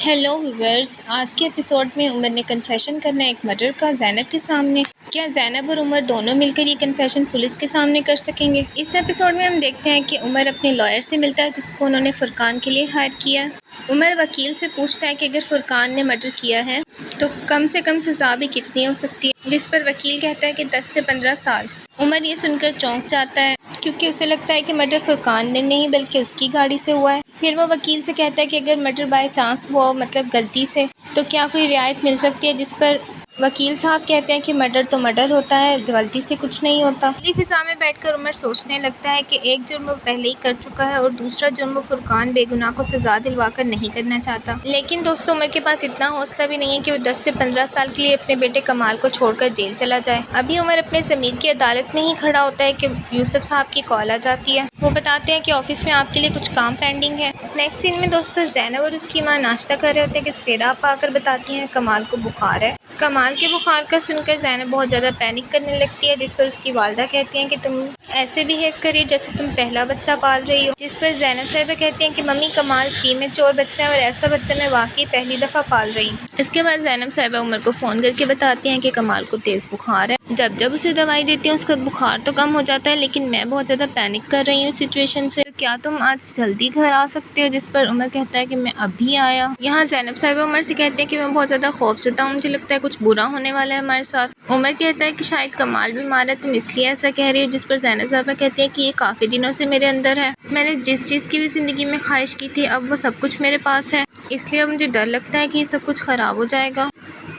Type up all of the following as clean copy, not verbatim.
Hello viewers, आज के episode में उमर ने कन्फेशन करना है एक मर्डर का ज़ैनब के सामने। क्या ज़ैनब और उमर दोनों मिलकर ये कन्फेशन पुलिस के सामने कर सकेंगे? इस एपिसोड में हम देखते हैं कि उमर अपने लॉयर से मिलता है जिसको उन्होंने फुरकान के लिए हायर किया है। उमर वकील से पूछता है कि अगर फुरकान ने मर्डर किया है तो कम से कम सज़ा भी कितनी हो सकती है, जिस पर वकील कहता है कि 10 से 15 साल। उमर ये सुनकर चौंक जाता है क्योंकि उसे लगता है कि मर्डर फुरकान ने नहीं बल्कि उसकी गाड़ी से हुआ है। फिर वो वकील से कहता है कि अगर मर्डर बाय चांस हुआ हो, मतलब गलती से, तो क्या कोई रियायत मिल सकती है, जिस पर वकील साहब कहते हैं कि मर्डर तो मर्डर होता है, गलती से कुछ नहीं होता। खुली फिजा में बैठकर उमर सोचने लगता है कि एक जुर्म वो पहले ही कर चुका है और दूसरा जुर्म वो फुरकान बेगुनाह को सजा दिलवाकर नहीं करना चाहता। लेकिन दोस्तों, उमर के पास इतना हौसला भी नहीं है कि वो 10 से 15 साल के लिए अपने बेटे कमाल को छोड़कर जेल चला जाए। अभी उमर अपने ज़मीर की अदालत में ही खड़ा होता है कि यूसुफ साहब की कॉल आ जाती है। वो बताते हैं कि ऑफिस में आपके लिए कुछ काम पेंडिंग है। नेक्स्ट सीन में दोस्तों, ज़ैनब और उसकी माँ नाश्ता कर रहे होते हैं कि सवेरा आप आकर बताती हैं कमाल को बुखार है। कमाल के बुखार का सुनकर ज़ैनब बहुत ज़्यादा पैनिक करने लगती है, जिस पर उसकी वालदा कहती हैं कि तुम ऐसे बिहेव करिए जैसे तुम पहला बच्चा पाल रही हो। जिस पर ज़ैनब साहिबा कहती हैं कि मम्मी, कमाल प्रीमेच्योर बच्चा है और ऐसा बच्चा मैं वाकई पहली दफ़ा पाल रही हूँ। इसके बाद ज़ैनब साहिबा उमर को फ़ोन करके बताती हैं कि कमाल को तेज़ बुखार है। जब जब उसे दवाई देती हूँ उसका बुखार तो कम हो जाता है, लेकिन मैं बहुत ज़्यादा पैनिक कर रही हूँ सिचुएशन से। तो क्या तुम आज जल्दी घर आ सकते हो? जिस पर उमर कहता है कि मैं अभी आया। यहाँ ज़ैनब साहिबा उमर से कहते हैं कि मैं बहुत ज़्यादा खौफज़दा हूँ, मुझे लगता है कुछ बुरा होने वाला है हमारे साथ। उमर कहता है कि शायद कमाल बीमार है, तुम इसलिए ऐसा कह रही हो। जिस पर ज़ैनब साहिबा कहती है कि ये काफ़ी दिनों से मेरे अंदर है, मैंने जिस चीज़ की भी ज़िंदगी में ख्वाहिश की थी अब वो सब कुछ मेरे पास है, इसलिए अब मुझे डर लगता है कि ये सब कुछ ख़राब हो जाएगा।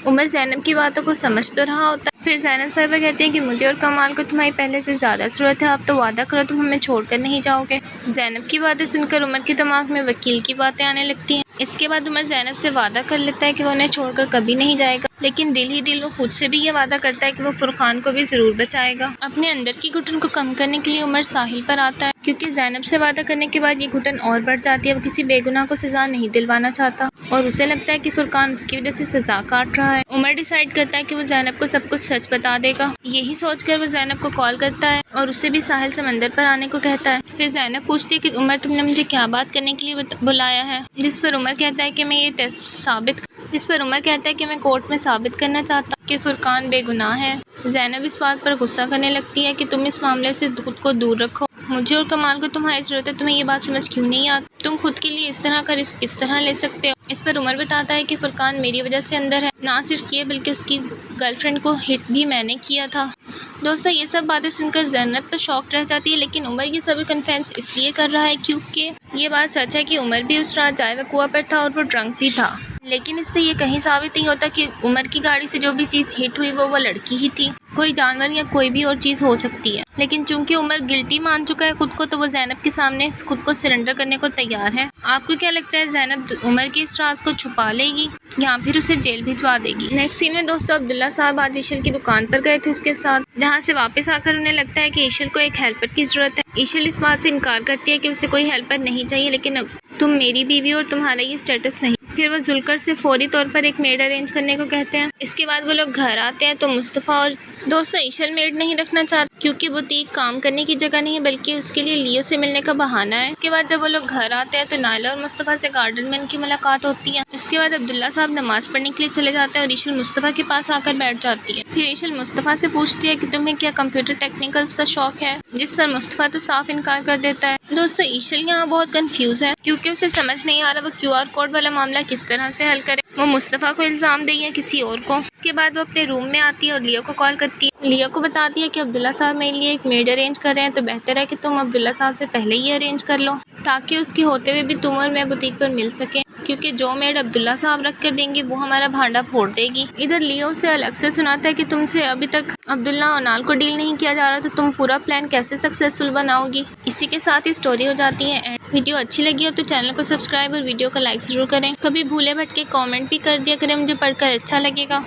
उमर ज़ैनब की बातों को समझ तो रहा होता है। फिर ज़ैनब साहिबा कहती हैं कि मुझे और कमाल को तुम्हारी पहले से ज़्यादा ज़रूरत है, आप तो वादा करो तुम हमें छोड़कर नहीं जाओगे। ज़ैनब की बातें सुनकर उमर के दिमाग में वकील की बातें आने लगती हैं। इसके बाद उमर ज़ैनब से वादा कर लेता है कि वो उन्हें छोड़कर कभी नहीं जाएगा, लेकिन दिल ही दिल वो खुद से भी ये वादा करता है कि वो फुरकान को भी ज़रूर बचाएगा। अपने अंदर की घुटन को कम करने के लिए उमर साहिल पर आता है, क्योंकि ज़ैनब से वादा करने के बाद ये घुटन और बढ़ जाती है। वो किसी बेगुनाह को सज़ा नहीं दिलवाना चाहता और उसे लगता है कि फुरकान उसकी वजह से सज़ा काट रहा है। उमर डिसाइड करता है कि वो ज़ैनब को सब कुछ सच बता देगा। यही सोचकर वो ज़ैनब को कॉल करता है और उसे भी साहिल समंदर पर आने को कहता है। फिर ज़ैनब पूछती है कि उमर, तुमने मुझे क्या बात करने के लिए बुलाया है? जिस पर उमर कहता है कि मैं कोर्ट में साबित करना चाहता हूँ कि फुरकान बेगुनाह है। ज़ैनब इस बात पर गुस्सा करने लगती है कि तुम इस मामले से खुद को दूर रखो, मुझे और कमाल को तुम्हारी ज़रूरत है, तुम्हें ये बात समझ क्यों नहीं आती? तुम खुद के लिए इस तरह का रिस्क किस तरह ले सकते हो? इस पर उमर बताता है कि फुरकान मेरी वजह से अंदर है, ना सिर्फ ये बल्कि उसकी गर्लफ्रेंड को हिट भी मैंने किया था। दोस्तों, ये सब बातें सुनकर ज़ैनब तो शॉक रह जाती है, लेकिन उमर ये सभी कन्फेस इसलिए कर रहा है क्योंकि ये बात सच है कि उमर भी उस रात जायवा कुआं पर था और वो ड्रंक भी था। लेकिन इससे ये कहीं साबित नहीं होता कि उमर की गाड़ी से जो भी चीज़ हिट हुई वो लड़की ही थी, कोई जानवर या कोई भी और चीज़ हो सकती है। लेकिन चूंकि उमर गिल्टी मान चुका है खुद को, तो वो ज़ैनब के सामने खुद को सरेंडर करने को तैयार है। आपको क्या लगता है, ज़ैनब उमर के इस राज को छुपा लेगी या फिर उसे जेल भिजवा देगी? नेक्स्ट सीन में दोस्तों, अब्दुल्ला साहब आज ईशल की दुकान पर गए थे उसके साथ, जहाँ से वापस आकर उन्हें लगता है कि ईशल को एक हेल्पर की ज़रूरत है। ईशल इस बात से इनकार करती है कि उसे कोई हेल्पर नहीं चाहिए, लेकिन अब तुम मेरी बीवी और तुम्हारा ये स्टेटस नहीं। फिर वो जुलकर से फौरी तौर पर एक मेड अरेंज करने को कहते हैं। इसके बाद वो लोग घर आते हैं तो मुस्तफ़ा और दोस्तों, ईशल मेड नहीं रखना चाहते क्योंकि बुटीक काम करने की जगह नहीं है बल्कि उसके लिए लियो से मिलने का बहाना है। इसके बाद जब वो लोग घर आते हैं तो नायला और मुस्तफ़ा से गार्डन में उनकी मुलाकात होती है। इसके बाद अब्दुल्ला साहब नमाज पढ़ने के लिए चले जाते हैं और ईशल मुस्तफ़ा के पास आकर बैठ जाती है। फिर ईशल मुस्तफ़ा से पूछती है कि तुम्हें क्या कंप्यूटर टेक्निकल्स का शौक है? जिस पर मुस्तफ़ा तो साफ इनकार कर देता है। दोस्तों, ईशल यहाँ बहुत कंफ्यूज है क्योंकि उसे समझ नहीं आ रहा वो QR कोड वाला मामला किस तरह से हल करे। वो मुस्तफ़ा को इल्ज़ाम दे या किसी और को। इसके बाद वो अपने रूम में आती है और लियो को कॉल करती है। लियो को बताती है कि अब्दुल्ला साहब मेरे लिए एक मेड अरेंज कर रहे हैं, तो बेहतर है कि तुम अब्दुल्ला साहब से पहले ही अरेंज कर लो ताकि उसके होते हुए भी तुम और मैं बुटीक पर मिल सकें, क्योंकि जो मेड अब्दुल्ला साहब रख कर देंगे वो हमारा भांडा फोड़ देगी। इधर लियो से अलग से सुनाता है कि तुमसे अभी तक अब्दुल्ला ओनाल को डील नहीं किया जा रहा, तो तुम पूरा प्लान कैसे सक्सेसफुल बनाओगी। इसी के साथ ही स्टोरी हो जाती है एंड। वीडियो अच्छी लगी हो तो चैनल को सब्सक्राइब और वीडियो को लाइक ज़रूर करें। कभी भूले भटके कमेंट भी कर दिया करें, मुझे पढ़कर अच्छा लगेगा।